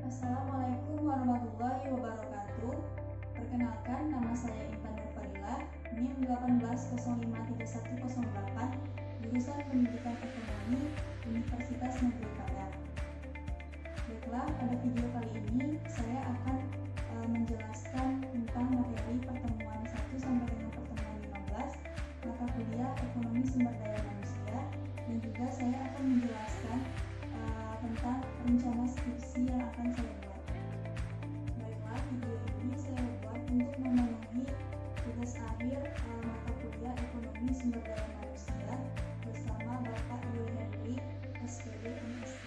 Assalamualaikum warahmatullahi wabarakatuh. Perkenalkan, nama saya Intan Nurfadilah, NIM 18053108, jurusan Pendidikan Ekonomi, Universitas Negeri Padang. Baiklah, pada video kali ini saya akan menjelaskan tentang materi pertemuan 1 sampai dengan pertemuan 15, mata kuliah Ekonomi Sumber Daya Manusia, dan juga saya akan menjelaskan tentang rencana skripsi yang akan saya buat. Baiklah, video ini saya buat untuk memenuhi tugas akhir mata kuliah Ekonomi Sumber Daya Manusia bersama Bapak Yuli Henry, SPD, MSc.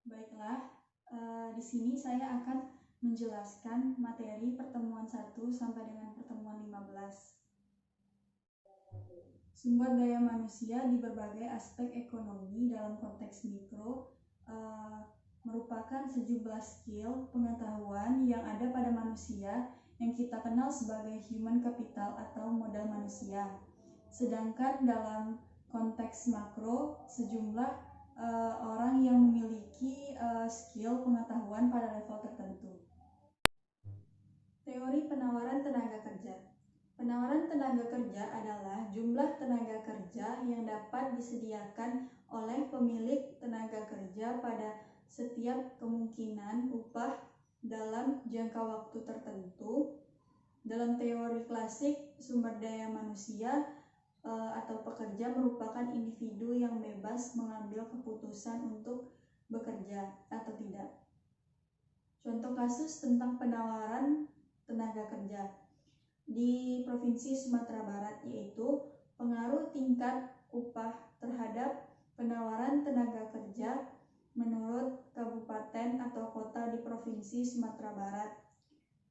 Baiklah, di sini saya akan menjelaskan materi pertemuan 1 sampai dengan pertemuan 15. Sumber daya manusia di berbagai aspek ekonomi dalam konteks mikro merupakan sejumlah skill pengetahuan yang ada pada manusia yang kita kenal sebagai human capital atau modal manusia. Sedangkan dalam konteks makro, sejumlah orang yang memiliki skill pengetahuan pada level tertentu. Teori penawaran tenaga kerja. Penawaran tenaga kerja adalah jumlah tenaga kerja yang dapat disediakan oleh pemilik tenaga kerja pada setiap kemungkinan upah dalam jangka waktu tertentu. Dalam teori klasik, sumber daya manusia atau pekerja merupakan individu yang bebas mengambil keputusan untuk bekerja atau tidak. Contoh kasus tentang penawaran tenaga kerja di Provinsi Sumatera Barat yaitu pengaruh tingkat upah terhadap penawaran tenaga kerja menurut kabupaten atau kota di Provinsi Sumatera Barat.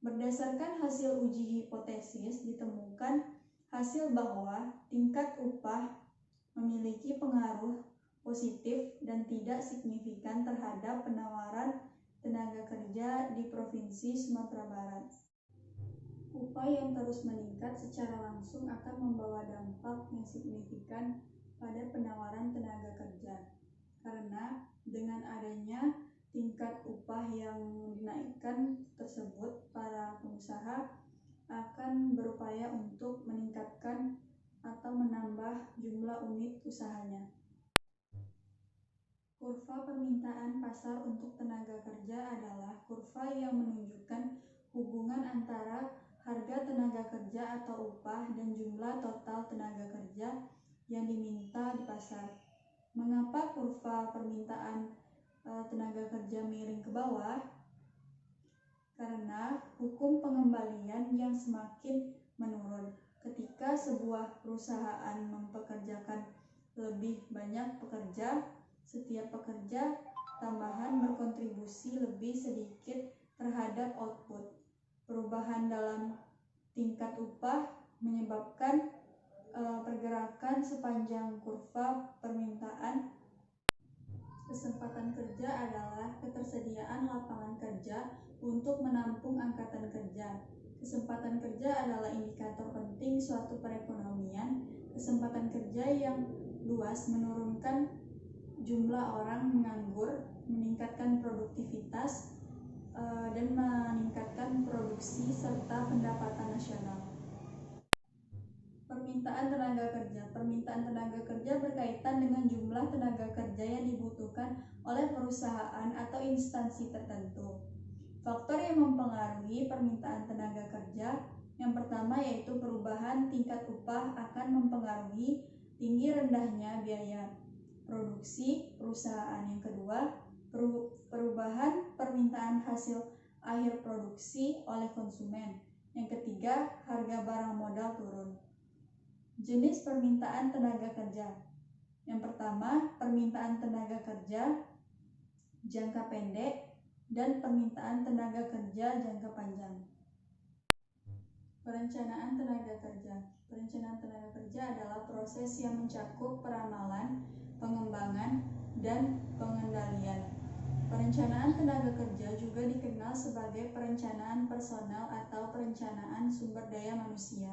Berdasarkan hasil uji hipotesis ditemukan hasil bahwa tingkat upah memiliki pengaruh positif dan tidak signifikan terhadap penawaran tenaga kerja di Provinsi Sumatera Barat. Upah yang terus meningkat secara langsung akan membawa dampak yang signifikan pada penawaran tenaga kerja. Karena dengan adanya tingkat upah yang dinaikkan tersebut, para pengusaha akan berupaya untuk meningkatkan atau menambah jumlah unit usahanya. Kurva permintaan pasar untuk tenaga kerja adalah kurva yang menunjukkan hubungan antara harga tenaga kerja atau upah dan jumlah total tenaga kerja yang diminta di pasar. Mengapa kurva permintaan tenaga kerja miring ke bawah? Karena hukum pengembalian yang semakin menurun. Ketika sebuah perusahaan mempekerjakan lebih banyak pekerja, setiap pekerja tambahan berkontribusi lebih sedikit terhadap output. Perubahan dalam tingkat upah menyebabkan pergerakan sepanjang kurva permintaan. Kesempatan kerja adalah ketersediaan lapangan kerja untuk menampung angkatan kerja. Kesempatan kerja adalah indikator penting suatu perekonomian. Kesempatan kerja yang luas menurunkan jumlah orang menganggur, meningkatkan produktivitas, dan meningkatkan produksi serta pendapatan nasional. Permintaan tenaga kerja. Permintaan tenaga kerja berkaitan dengan jumlah tenaga kerja yang dibutuhkan oleh perusahaan atau instansi tertentu. Faktor yang mempengaruhi permintaan tenaga kerja yang pertama yaitu perubahan tingkat upah akan mempengaruhi tinggi rendahnya biaya produksi perusahaan. Yang kedua, perubahan permintaan hasil akhir produksi oleh konsumen. Yang ketiga, harga barang modal turun. Jenis permintaan tenaga kerja. Yang pertama, permintaan tenaga kerja jangka pendek dan permintaan tenaga kerja jangka panjang. Perencanaan tenaga kerja. Perencanaan tenaga kerja adalah proses yang mencakup peramalan, pengembangan, dan pengendalian. Perencanaan tenaga kerja juga dikenal sebagai perencanaan personal atau perencanaan sumber daya manusia.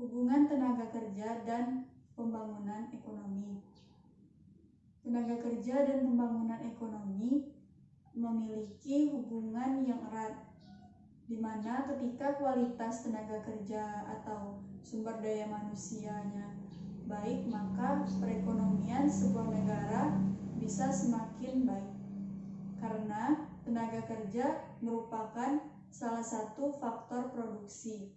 Hubungan tenaga kerja dan pembangunan ekonomi. Tenaga kerja dan pembangunan ekonomi memiliki hubungan yang erat, di mana ketika kualitas tenaga kerja atau sumber daya manusianya baik, maka perekonomian sebuah negara bisa semakin baik. Karena tenaga kerja merupakan salah satu faktor produksi.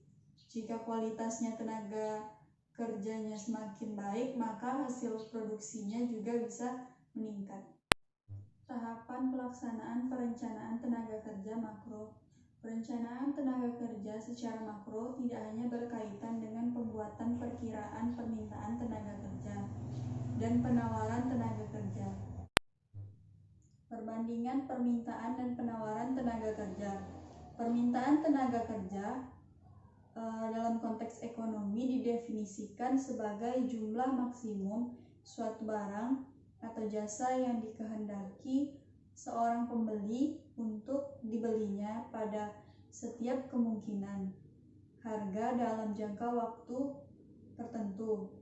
Jika kualitasnya tenaga kerjanya semakin baik, maka hasil produksinya juga bisa meningkat. Tahapan pelaksanaan perencanaan tenaga kerja makro. Perencanaan tenaga kerja secara makro tidak hanya berkaitan dengan pembuatan perkiraan permintaan tenaga kerja dan penawaran tenaga kerja. Perbandingan permintaan dan penawaran tenaga kerja. Permintaan tenaga kerja dalam konteks ekonomi didefinisikan sebagai jumlah maksimum suatu barang atau jasa yang dikehendaki seorang pembeli untuk dibelinya pada setiap kemungkinan harga dalam jangka waktu tertentu.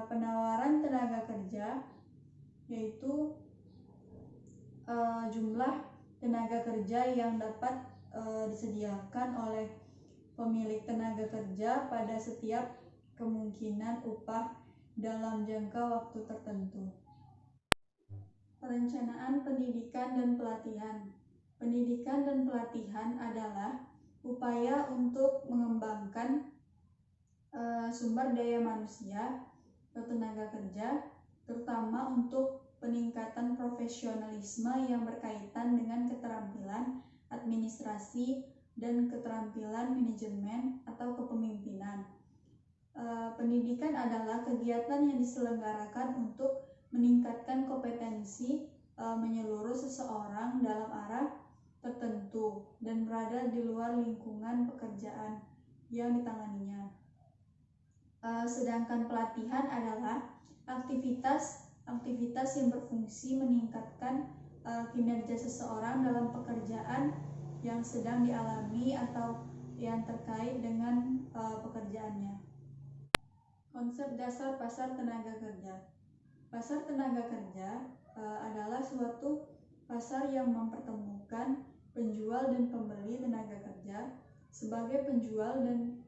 Penawaran tenaga kerja yaitu jumlah tenaga kerja yang dapat disediakan oleh pemilik tenaga kerja pada setiap kemungkinan upah dalam jangka waktu tertentu. Perencanaan pendidikan dan pelatihan. Pendidikan dan pelatihan adalah upaya untuk mengembangkan sumber daya manusia atau tenaga kerja, terutama untuk peningkatan profesionalisme yang berkaitan dengan keterampilan administrasi dan keterampilan manajemen atau kepemimpinan. Pendidikan adalah kegiatan yang diselenggarakan untuk meningkatkan kompetensi menyeluruh seseorang dalam arah tertentu dan berada di luar lingkungan pekerjaan yang ditanganinya. Sedangkan pelatihan adalah aktivitas yang berfungsi meningkatkan kinerja seseorang dalam pekerjaan yang sedang dialami atau yang terkait dengan pekerjaannya. Konsep dasar pasar tenaga kerja. Pasar tenaga kerja adalah suatu pasar yang mempertemukan penjual dan pembeli tenaga kerja. Sebagai penjual dan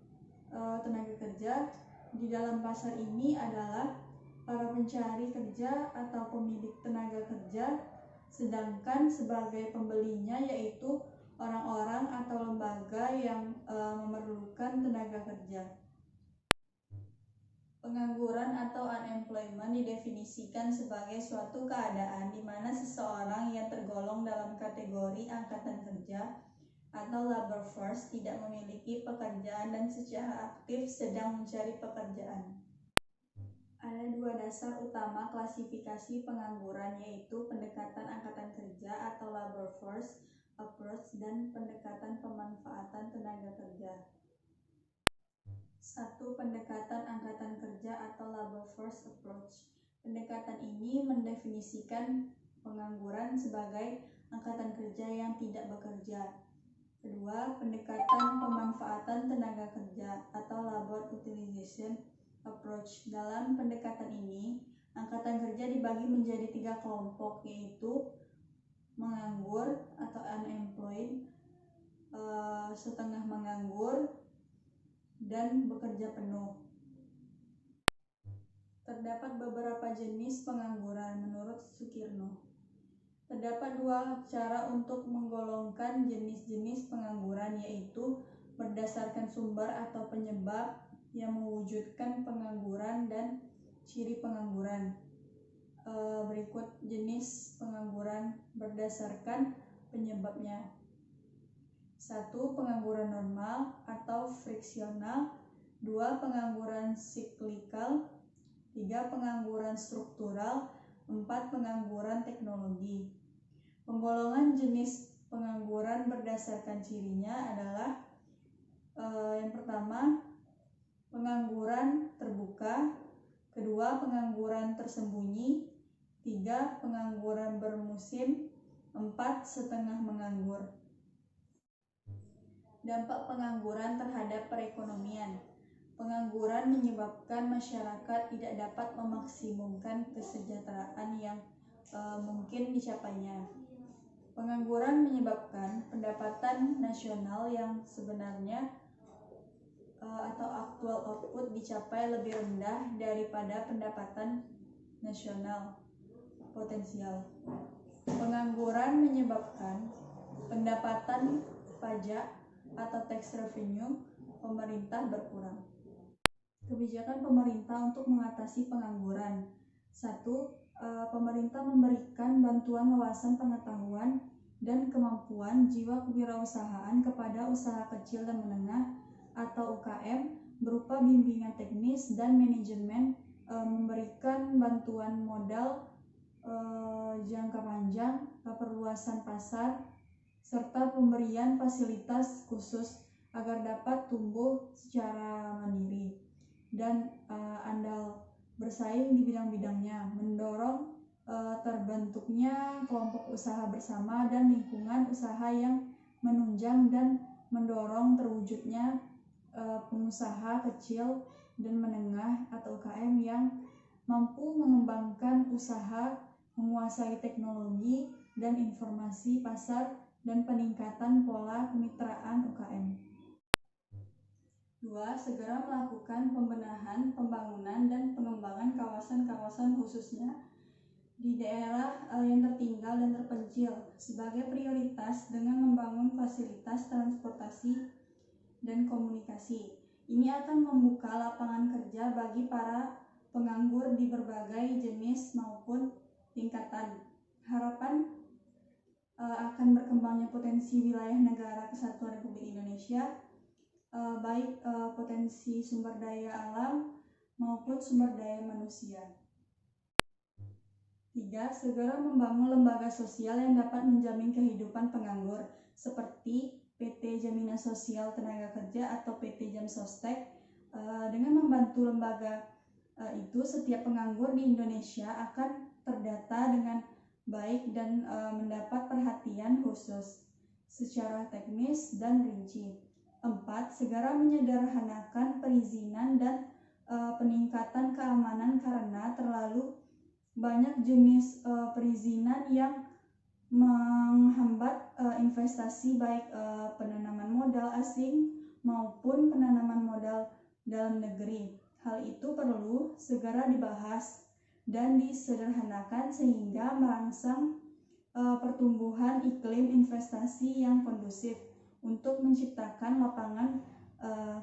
tenaga kerja, di dalam pasar ini adalah para pencari kerja atau pemilik tenaga kerja, sedangkan sebagai pembelinya yaitu orang-orang atau lembaga yang memerlukan tenaga kerja. Pengangguran atau unemployment didefinisikan sebagai suatu keadaan di mana seseorang yang tergolong dalam kategori angkatan kerja atau labor force tidak memiliki pekerjaan dan secara aktif sedang mencari pekerjaan. Ada dua dasar utama klasifikasi pengangguran, yaitu pendekatan angkatan kerja atau labor force approach dan pendekatan pemanfaatan tenaga kerja. 1. Pendekatan angkatan kerja atau labor force approach. Pendekatan ini mendefinisikan pengangguran sebagai angkatan kerja yang tidak bekerja. Kedua, pendekatan pemanfaatan tenaga kerja atau labor utilization approach. Dalam pendekatan ini, angkatan kerja dibagi menjadi 3 kelompok, yaitu menganggur atau unemployed, setengah menganggur, dan bekerja penuh. Terdapat beberapa jenis pengangguran menurut Sukirno. Terdapat dua cara untuk menggolongkan jenis-jenis pengangguran, yaitu berdasarkan sumber atau penyebab yang mewujudkan pengangguran dan ciri pengangguran. Berikut jenis pengangguran berdasarkan penyebabnya. 1. Pengangguran normal atau friksional. 2. Pengangguran siklikal. 3. Pengangguran struktural. 4. Pengangguran teknologi. Penggolongan jenis pengangguran berdasarkan cirinya adalah yang pertama, pengangguran terbuka. Kedua, pengangguran tersembunyi. 3. Pengangguran bermusim. 4. Setengah menganggur. Dampak pengangguran terhadap perekonomian. Pengangguran menyebabkan masyarakat tidak dapat memaksimumkan kesejahteraan yang mungkin dicapainya. Pengangguran menyebabkan pendapatan nasional yang sebenarnya atau aktual output dicapai lebih rendah daripada pendapatan nasional potensial. Pengangguran menyebabkan pendapatan pajak atau tax revenue pemerintah berkurang. Kebijakan pemerintah untuk mengatasi pengangguran. 1. Pemerintah memberikan bantuan wawasan pengetahuan dan kemampuan jiwa kewirausahaan kepada usaha kecil dan menengah atau UKM berupa bimbingan teknis dan manajemen, memberikan bantuan modal jangka panjang, perluasan pasar, serta pemberian fasilitas khusus agar dapat tumbuh secara mandiri dan andal bersaing di bidang-bidangnya, mendorong terbentuknya kelompok usaha bersama dan lingkungan usaha yang menunjang dan mendorong terwujudnya pengusaha kecil dan menengah atau UKM yang mampu mengembangkan usaha, menguasai teknologi dan informasi pasar, dan peningkatan pola kemitraan UKM. 2. Segera melakukan pembenahan, pembangunan, dan pengembangan kawasan-kawasan khususnya di daerah yang tertinggal dan terpencil sebagai prioritas dengan membangun fasilitas transportasi dan komunikasi. Ini akan membuka lapangan kerja bagi para penganggur di berbagai jenis maupun tingkatan. Harapan akan berkembangnya potensi wilayah negara Kesatuan Republik Indonesia, baik potensi sumber daya alam maupun sumber daya manusia. 3. Segera membangun lembaga sosial yang dapat menjamin kehidupan penganggur seperti PT Jaminan Sosial Tenaga Kerja atau PT Jamsostek. Dengan membantu lembaga itu, setiap penganggur di Indonesia akan terdata dengan baik dan mendapat perhatian khusus secara teknis dan rinci. 4. Segera menyederhanakan perizinan dan peningkatan keamanan karena terlalu banyak jenis perizinan yang menghambat investasi baik penanaman modal asing maupun penanaman modal dalam negeri. Hal itu perlu segera dibahas dan disederhanakan sehingga merangsang pertumbuhan iklim investasi yang kondusif untuk menciptakan lapangan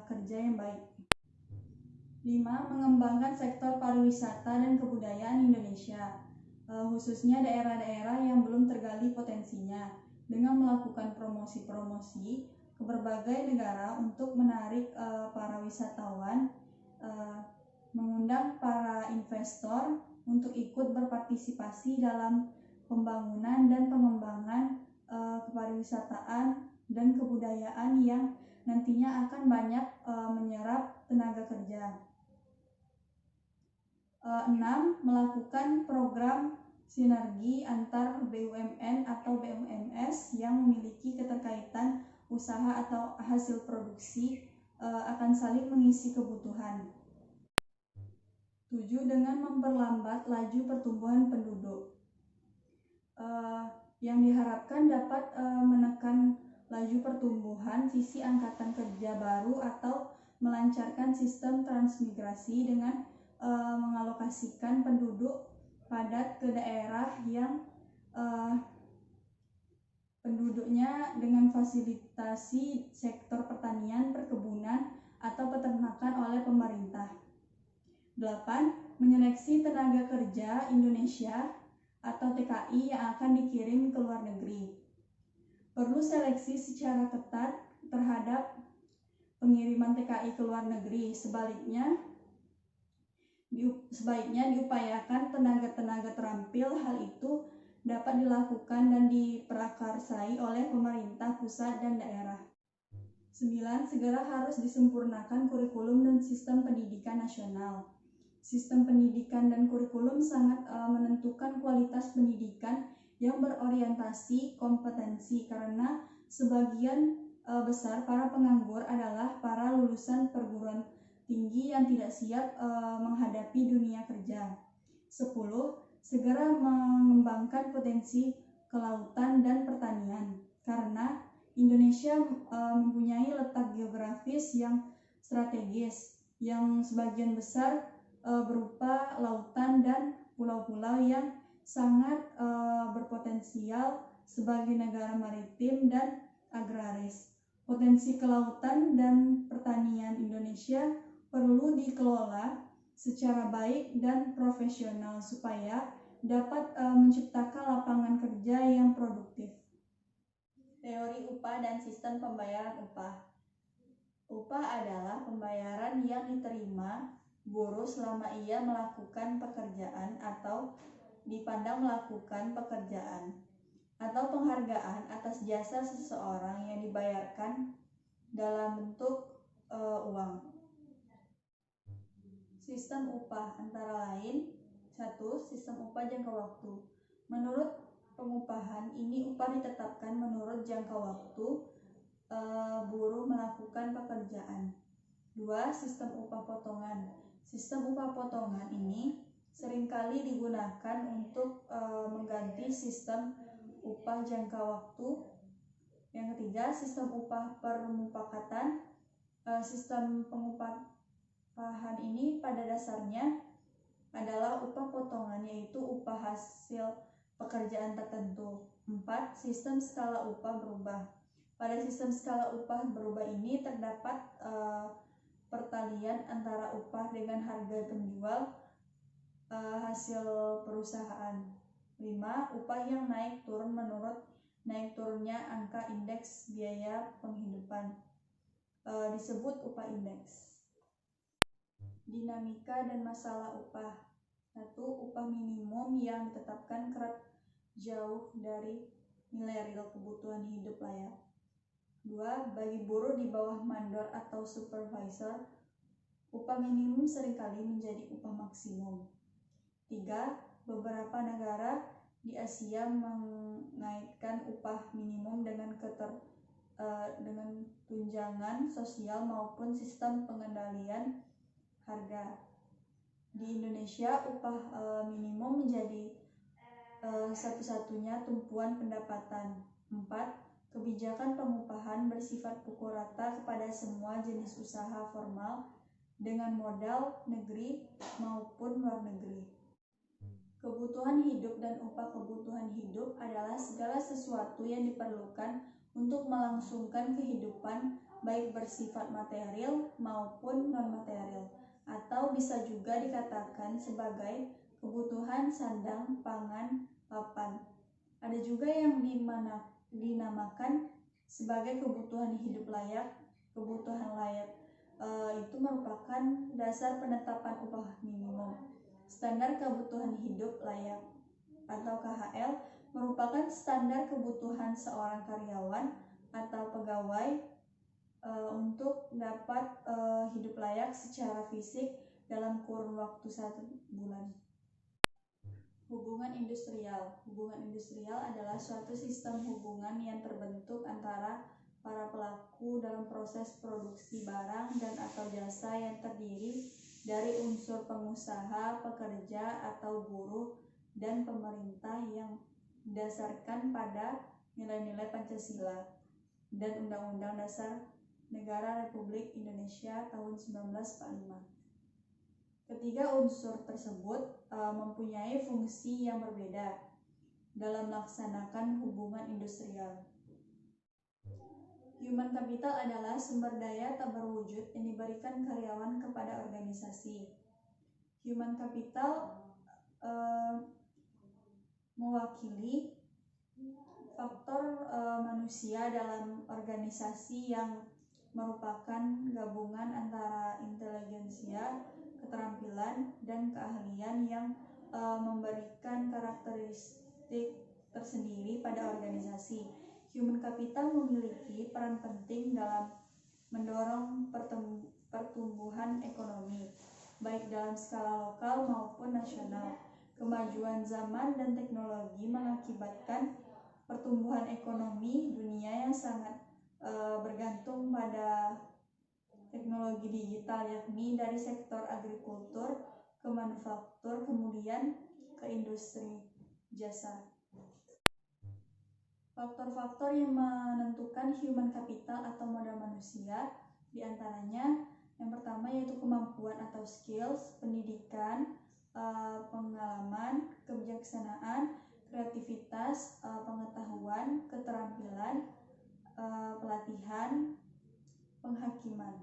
kerja yang baik. 5. Mengembangkan sektor pariwisata dan kebudayaan Indonesia, khususnya daerah-daerah yang belum tergali potensinya, dengan melakukan promosi-promosi ke berbagai negara untuk menarik para wisatawan, mengundang para investor untuk ikut berpartisipasi dalam pembangunan dan pengembangan kepariwisataan dan kebudayaan yang nantinya akan banyak menyerap tenaga kerja. 6. Melakukan program sinergi antar BUMN atau BUMS yang memiliki keterkaitan usaha atau hasil produksi akan saling mengisi kebutuhan. 7. Dengan memperlambat laju pertumbuhan penduduk yang diharapkan dapat menekan laju pertumbuhan visi angkatan kerja baru atau melancarkan sistem transmigrasi dengan mengalokasikan penduduk padat ke daerah yang penduduknya dengan fasilitasi sektor pertanian, perkebunan, atau peternakan oleh pemerintah. 8. Menyeleksi tenaga kerja Indonesia atau TKI yang akan dikirim ke luar negeri. Perlu seleksi secara ketat terhadap pengiriman TKI ke luar negeri. Sebaiknya diupayakan tenaga-tenaga terampil. Hal itu dapat dilakukan dan diprakarsai oleh pemerintah pusat dan daerah. 9. Segera harus disempurnakan kurikulum dan sistem pendidikan nasional. Sistem pendidikan dan kurikulum sangat menentukan kualitas pendidikan yang berorientasi kompetensi, karena sebagian besar para penganggur adalah para lulusan perguruan tinggi yang tidak siap menghadapi dunia kerja. 10. Segera mengembangkan potensi kelautan dan pertanian, karena Indonesia mempunyai letak geografis yang strategis, yang sebagian besar berupa lautan dan pulau-pulau yang sangat berpotensial sebagai negara maritim dan agraris. Potensi kelautan dan pertanian Indonesia perlu dikelola secara baik dan profesional supaya dapat menciptakan lapangan kerja yang produktif. Teori upah dan sistem pembayaran upah. Upah adalah pembayaran yang diterima buruh selama ia melakukan pekerjaan atau dipandang melakukan pekerjaan, atau penghargaan atas jasa seseorang yang dibayarkan dalam bentuk uang. Sistem upah antara lain: 1. Sistem upah jangka waktu. Menurut pengupahan ini, upah ditetapkan menurut jangka waktu buruh melakukan pekerjaan. 2. Sistem upah potongan. Sistem upah potongan ini seringkali digunakan untuk mengganti sistem upah jangka waktu. Yang ketiga, sistem upah permufakatan. Sistem pengupahan ini pada dasarnya adalah upah potongan, yaitu upah hasil pekerjaan tertentu. 4. Sistem skala upah berubah. Pada sistem skala upah berubah ini terdapat pertalian antara upah dengan harga penjual hasil perusahaan. 5. Upah yang naik turun menurut naik turunnya angka indeks biaya penghidupan, disebut upah indeks. Dinamika dan masalah upah. 1. Upah minimum yang ditetapkan kerap jauh dari nilai real kebutuhan hidup layak. 2. Bagi buruh di bawah mandor atau supervisor, upah minimum seringkali menjadi upah maksimum. 3. Beberapa negara di Asia mengaitkan upah minimum dengan tunjangan sosial maupun sistem pengendalian harga. Di Indonesia, upah minimum menjadi satu-satunya tumpuan pendapatan. 4. Kebijakan pengupahan bersifat pukul rata kepada semua jenis usaha formal dengan modal negeri maupun luar negeri. Kebutuhan hidup dan upah kebutuhan hidup adalah segala sesuatu yang diperlukan untuk melangsungkan kehidupan, baik bersifat material maupun non-material, atau bisa juga dikatakan sebagai kebutuhan sandang, pangan, papan. Ada juga yang dinamakan sebagai kebutuhan hidup layak. Kebutuhan layak itu merupakan dasar penetapan upah minimum. Standar kebutuhan hidup layak atau KHL merupakan standar kebutuhan seorang karyawan atau pegawai untuk dapat hidup layak secara fisik dalam kurun waktu 1 bulan. Hubungan industrial. Hubungan industrial adalah suatu sistem hubungan yang terbentuk antara para pelaku dalam proses produksi barang dan atau jasa yang terdiri dari unsur pengusaha, pekerja atau buruh, dan pemerintah yang didasarkan pada nilai-nilai Pancasila dan Undang-Undang Dasar Negara Republik Indonesia tahun 1945. Ketiga unsur tersebut mempunyai fungsi yang berbeda dalam melaksanakan hubungan industrial. Human capital adalah sumber daya tak berwujud yang diberikan karyawan kepada organisasi. Human capital mewakili faktor manusia dalam organisasi yang merupakan gabungan antara intelijensia, keterampilan, dan keahlian yang memberikan karakteristik tersendiri pada organisasi. Human capital memiliki peran penting dalam mendorong pertumbuhan ekonomi, baik dalam skala lokal maupun nasional. Kemajuan zaman dan teknologi mengakibatkan pertumbuhan ekonomi dunia yang sangat bergantung pada teknologi digital, yakni dari sektor agrikultur ke manufaktur, kemudian ke industri jasa. Faktor-faktor yang menentukan human capital atau modal manusia diantaranya yang pertama yaitu kemampuan atau skills, pendidikan, pengalaman, kebijaksanaan, kreativitas, pengetahuan, keterampilan, pelatihan, penghakiman.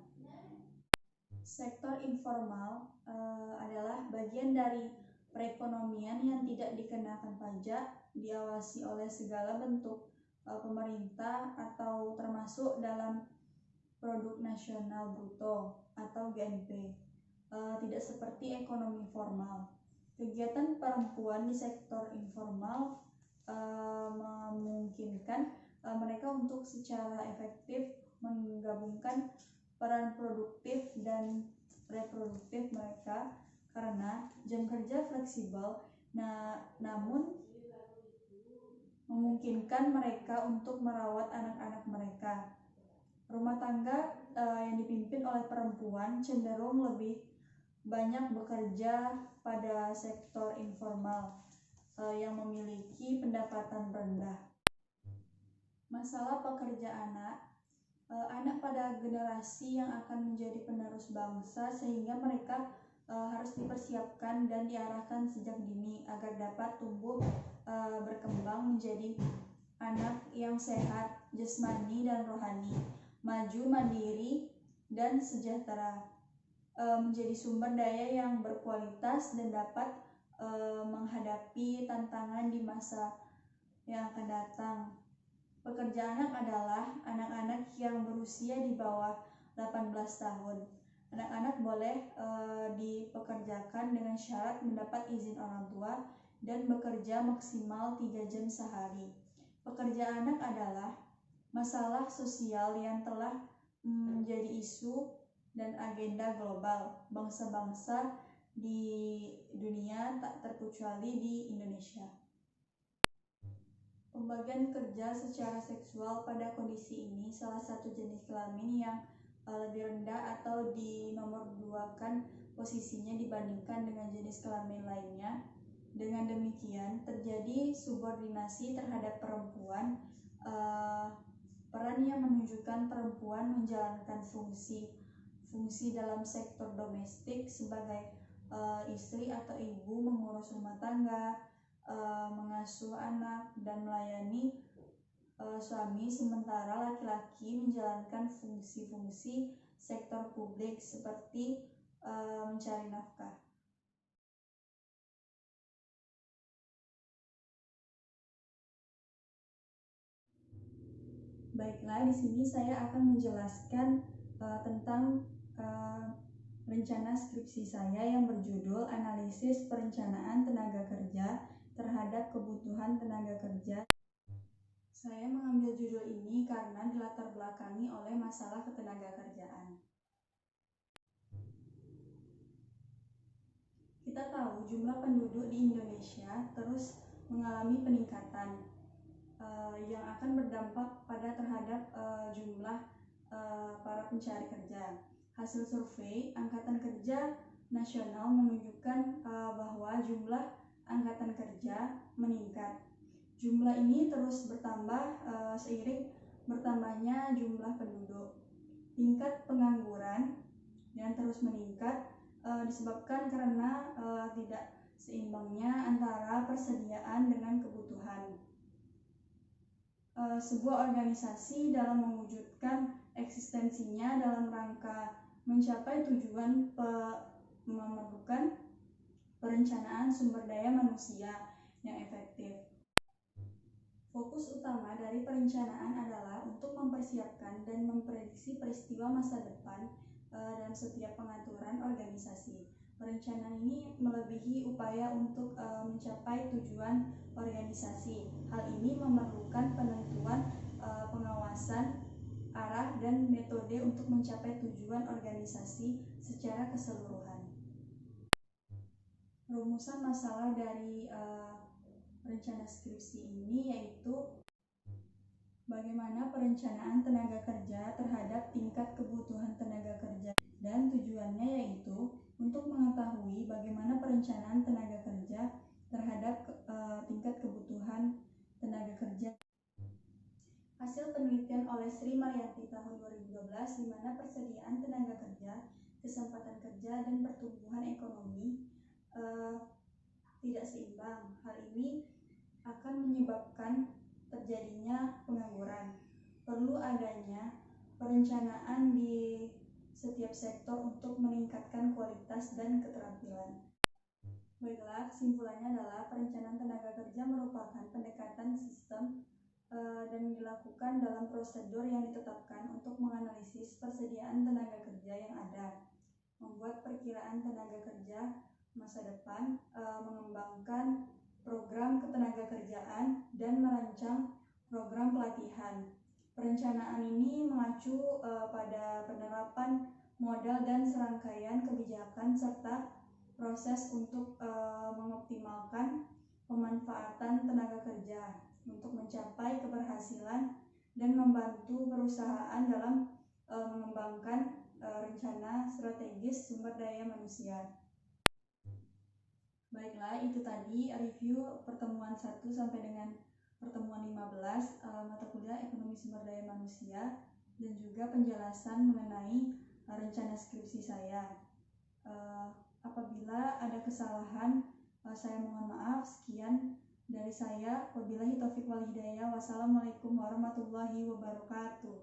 Sektor informal adalah bagian dari perekonomian yang tidak dikenakan pajak, diawasi oleh segala bentuk pemerintah atau termasuk dalam produk nasional bruto atau GNP. Tidak seperti ekonomi formal. Kegiatan perempuan di sektor informal memungkinkan mereka untuk secara efektif menggabungkan peran produktif dan reproduktif mereka karena jam kerja fleksibel, namun memungkinkan mereka untuk merawat anak-anak mereka. Rumah tangga yang dipimpin oleh perempuan cenderung lebih banyak bekerja pada sektor informal yang memiliki pendapatan rendah. Masalah pekerja anak pada generasi yang akan menjadi penerus bangsa, sehingga mereka harus dipersiapkan dan diarahkan sejak dini agar dapat tumbuh berkembang menjadi anak yang sehat jasmani dan rohani, maju mandiri dan sejahtera, menjadi sumber daya yang berkualitas dan dapat menghadapi tantangan di masa yang akan datang. Pekerja anak adalah anak-anak yang berusia di bawah 18 tahun. Anak-anak boleh dipekerjakan dengan syarat mendapat izin orang tua dan bekerja maksimal 3 jam sehari. Pekerja anak adalah masalah sosial yang telah menjadi isu dan agenda global bangsa-bangsa di dunia, tak terkecuali di Indonesia. Pembagian kerja secara seksual pada kondisi ini salah satu jenis kelamin yang lebih rendah atau dinomorduakan posisinya dibandingkan dengan jenis kelamin lainnya. Dengan demikian terjadi subordinasi terhadap perempuan, peran yang menunjukkan perempuan menjalankan fungsi dalam sektor domestik sebagai istri atau ibu, mengurus rumah tangga, mengasuh anak dan melayani suami, sementara laki-laki menjalankan fungsi-fungsi sektor publik seperti mencari nafkah. Baiklah, di sini saya akan menjelaskan tentang rencana skripsi saya yang berjudul Analisis Perencanaan Tenaga Kerja terhadap Kebutuhan Tenaga Kerja. Saya mengambil judul ini karena dilatar belakangi oleh masalah ketenaga kerjaan. Kita tahu jumlah penduduk di Indonesia terus mengalami peningkatan yang akan berdampak terhadap jumlah para pencari kerja. Hasil survei Angkatan Kerja Nasional menunjukkan bahwa jumlah angkatan kerja meningkat. Jumlah ini terus bertambah seiring bertambahnya jumlah penduduk. Tingkat pengangguran yang terus meningkat disebabkan karena tidak seimbangnya antara persediaan dengan kebutuhan. Sebuah organisasi dalam mewujudkan eksistensinya dalam rangka mencapai tujuan memerlukan perencanaan sumber daya manusia yang efektif. Fokus utama dari perencanaan adalah untuk mempersiapkan dan memprediksi peristiwa masa depan dalam setiap pengaturan organisasi. Perencanaan ini melebihi upaya untuk mencapai tujuan organisasi. Hal ini memerlukan penentuan pengawasan, arah, dan metode untuk mencapai tujuan organisasi secara keseluruhan. Rumusan masalah dari rencana skripsi ini yaitu Bagaimana perencanaan tenaga kerja terhadap tingkat kebutuhan tenaga kerja, dan tujuannya yaitu untuk mengetahui bagaimana perencanaan tenaga kerja terhadap tingkat kebutuhan tenaga kerja. Hasil penelitian oleh Sri Maryanti tahun 2012 di mana persediaan tenaga kerja, kesempatan kerja, dan pertumbuhan ekonomi tidak seimbang. Hal ini akan menyebabkan terjadinya pengangguran. Perlu adanya perencanaan di setiap sektor untuk meningkatkan kualitas dan keterampilan. Baiklah, kesimpulannya adalah perencanaan tenaga kerja merupakan pendekatan sistem dan dilakukan dalam prosedur yang ditetapkan untuk menganalisis persediaan tenaga kerja yang ada, membuat perkiraan tenaga kerja masa depan, mengembangkan program ketenagakerjaan, dan merancang program pelatihan. Perencanaan ini mengacu pada penerapan modal dan serangkaian kebijakan serta proses untuk mengoptimalkan pemanfaatan tenaga kerja untuk mencapai keberhasilan dan membantu perusahaan dalam mengembangkan rencana strategis sumber daya manusia. Baiklah, itu tadi review pertemuan 1 sampai dengan pertemuan 15 mata kuliah Ekonomi Sumber Daya Manusia, dan juga penjelasan mengenai rencana skripsi saya. Apabila ada kesalahan, saya mohon maaf. Sekian dari saya. Wabillahi taufiq wal hidayah. Wassalamualaikum warahmatullahi wabarakatuh.